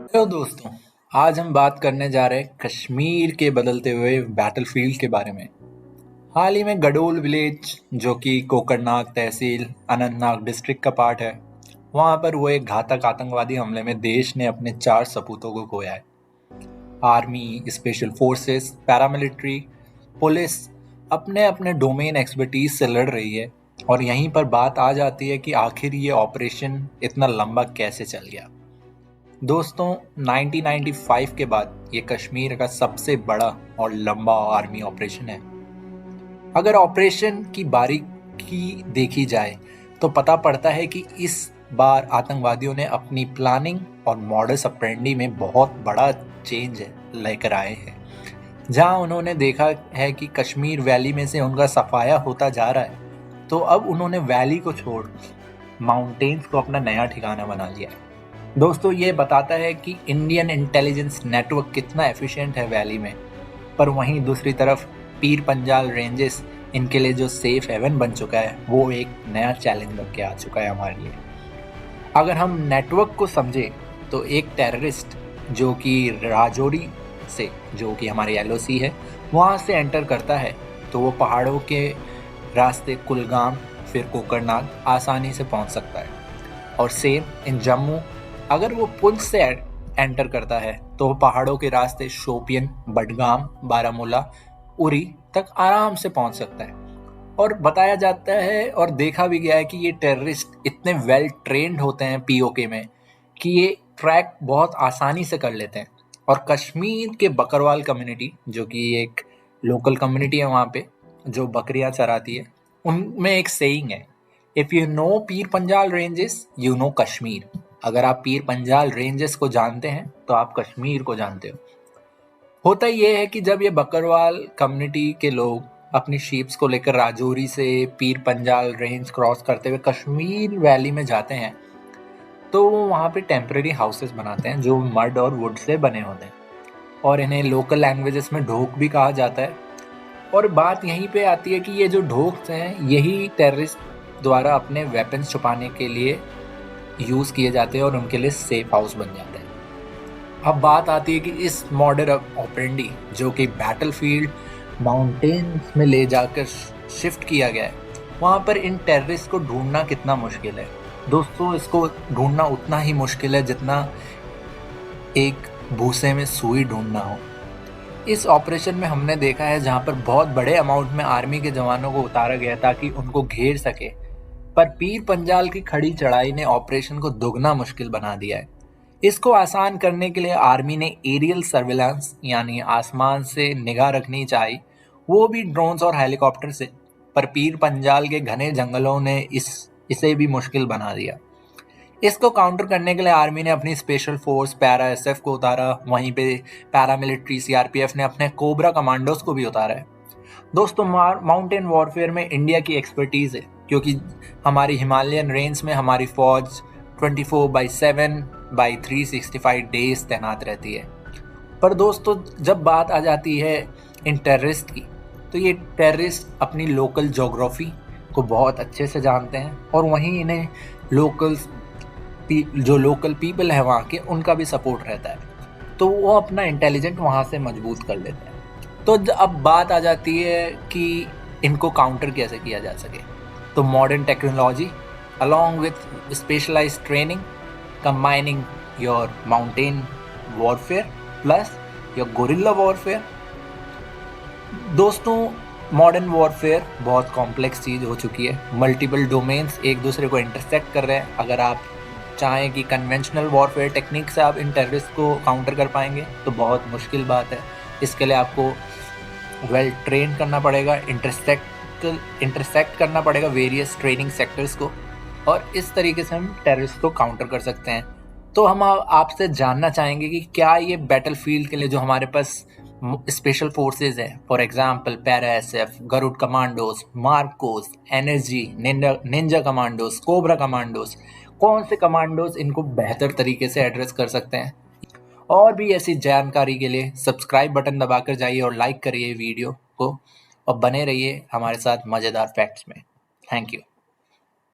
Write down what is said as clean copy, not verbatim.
Hello दोस्तों। आज हम बात करने जा रहे हैं कश्मीर के बदलते हुए बैटलफील्ड के बारे में। हाल ही में गडोल विलेज, जो कि कोकरनाग तहसील अनंतनाग डिस्ट्रिक्ट का पार्ट है, वहां पर हुए एक घातक आतंकवादी हमले में देश ने अपने 4 सपूतों को खोया है। Army, special forces, paramilitary, police अपने अपने डोमेन एक्सपर्टीज से लड़ रही है। और यहीं पर बात आ जाती है कि आखिर ये ऑपरेशन इतना लंबा कैसे चल गया। दोस्तों, 1995 के बाद ये कश्मीर का सबसे बड़ा और लंबा आर्मी ऑपरेशन है। अगर ऑपरेशन की बारीकी देखी जाए तो पता पड़ता है कि इस बार आतंकवादियों ने अपनी प्लानिंग और मॉडस ऑपरेंडी में बहुत बड़ा चेंज लेकर आए हैं। जहां उन्होंने देखा है कि कश्मीर वैली में से उनका सफाया होता जा रहा है, तो अब उन्होंने वैली को छोड़ माउंटेन्स को अपना नया ठिकाना बना लिया है। दोस्तों, ये बताता है कि इंडियन इंटेलिजेंस नेटवर्क कितना एफिशिएंट है वैली में। पर वहीं दूसरी तरफ पीर पंजाल रेंजेस इनके लिए जो सेफ हेवन बन चुका है, वो एक नया चैलेंज बन के आ चुका है हमारे लिए। अगर हम नेटवर्क को समझे तो एक टेररिस्ट जो कि राजौरी से, जो कि हमारे एलओसी है, वहाँ से एंटर करता है तो वो पहाड़ों के रास्ते कुलगाम फिर कोकरनाग आसानी से पहुँच सकता है। और सेम इन जम्मू, अगर वो पुंछ से एंटर करता है तो वो पहाड़ों के रास्ते शोपियन, बडगाम, बारामूला, उरी तक आराम से पहुंच सकता है। और बताया जाता है और देखा भी गया है कि ये टेररिस्ट इतने वेल ट्रेंड होते हैं पीओके में कि ये ट्रैक बहुत आसानी से कर लेते हैं। और कश्मीर के बकरवाल कम्युनिटी, जो कि एक लोकल कम्युनिटी है वहाँ पे, जो बकरियां चराती है, उनमें एक सेइंग है, if you know Pir Panjal ranges you know Kashmir. अगर आप पीर पंजाल रेंजेस को जानते हैं तो आप कश्मीर को जानते हो। होता यह है कि जब ये बकरवाल कम्युनिटी के लोग अपनी शीप्स को लेकर राजौरी से पीर पंजाल रेंज क्रॉस करते हुए कश्मीर वैली में जाते हैं, तो वो वहाँ पे टेम्परेरी हाउसेस बनाते हैं जो मड और वुड से बने होते हैं। और इन्हें लोकल लैंग्वेजेस में ढोक भी कहा जाता है। और बात यहीं पे आती है कि ये जो ढोक हैं, यही टेररिस्ट द्वारा अपने वेपन्स छुपाने के लिए यूज़ किए जाते हैं और उनके लिए सेफ हाउस बन जाते हैं। अब बात आती है कि इस मॉडर्न ऑपरेंडी, जो कि बैटलफील्ड माउंटेन्स में ले जाकर शिफ्ट किया गया है, वहाँ पर इन टेररिस्ट को ढूंढना कितना मुश्किल है। दोस्तों, इसको ढूंढना उतना ही मुश्किल है जितना एक भूसे में सुई ढूंढना हो। इस ऑपरेशन में हमने देखा है जहाँ पर बहुत बड़े अमाउंट में आर्मी के जवानों को उतारा गया ताकि उनको घेर सके, पर पीर पंजाल की खड़ी चढ़ाई ने ऑपरेशन को दुगना मुश्किल बना दिया है। इसको आसान करने के लिए आर्मी ने एरियल सर्विलांस यानी आसमान से निगाह रखनी चाहिए, वो भी ड्रोन्स और हेलीकॉप्टर से। पर पीर पंजाल के घने जंगलों ने इसे भी मुश्किल बना दिया। इसको काउंटर करने के लिए आर्मी ने अपनी स्पेशल फोर्स पैरा एसएफ को उतारा, वहीं पे पैरामिलिट्री सीआरपीएफ ने अपने कोबरा कमांडोज को भी उतारा है। दोस्तों, माउंटेन वॉरफेयर में इंडिया की एक्सपर्टीज है, क्योंकि हमारी हिमालयन रेंज में हमारी फौज 24/7/365 डेज तैनात रहती है। पर दोस्तों, जब बात आ जाती है इन टेररिस्ट की, तो ये टेररिस्ट अपनी लोकल जोग्राफी को बहुत अच्छे से जानते हैं और वहीं इन्हें जो लोकल पीपल है वहाँ के, उनका भी सपोर्ट रहता है, तो वो अपना इंटेलिजेंट वहाँ से मजबूत कर लेते हैं। तो अब बात आ जाती है कि इनको काउंटर कैसे किया जा सके। तो modern technology along with specialized training, combining your mountain warfare plus your guerrilla warfare। दोस्तों, मॉडर्न वॉरफेयर बहुत कॉम्प्लेक्स चीज़ हो चुकी है। मल्टीपल डोमेन्स एक दूसरे को इंटरसेक्ट कर रहे हैं। अगर आप चाहें कि कन्वेंशनल वॉरफेयर टेक्निक से आप इन टेररिस्ट को काउंटर कर पाएंगे तो बहुत मुश्किल बात है। इसके लिए आपको वेल ट्रेन करना पड़ेगा, इंटरसेक्ट करना पड़ेगा वेरियस ट्रेनिंग सेक्टर्स को, और इस तरीके से हम टेररिस्ट को काउंटर कर सकते हैं। तो हम आपसे जानना चाहेंगे कि क्या ये बैटलफील्ड के लिए जो हमारे पास स्पेशल फोर्सेज है, for example para SF, Garud commandos, MARCOS, NSG, ninja commandos, cobra commandos, कौन से कमांडोज इनको बेहतर तरीके से एड्रेस कर सकते हैं। और भी ऐसी जानकारी के लिए सब्सक्राइब बटन दबाकर जाइए और लाइक करिए वीडियो को, और बने रहिए हमारे साथ मज़ेदार फैक्ट्स में। Thank you.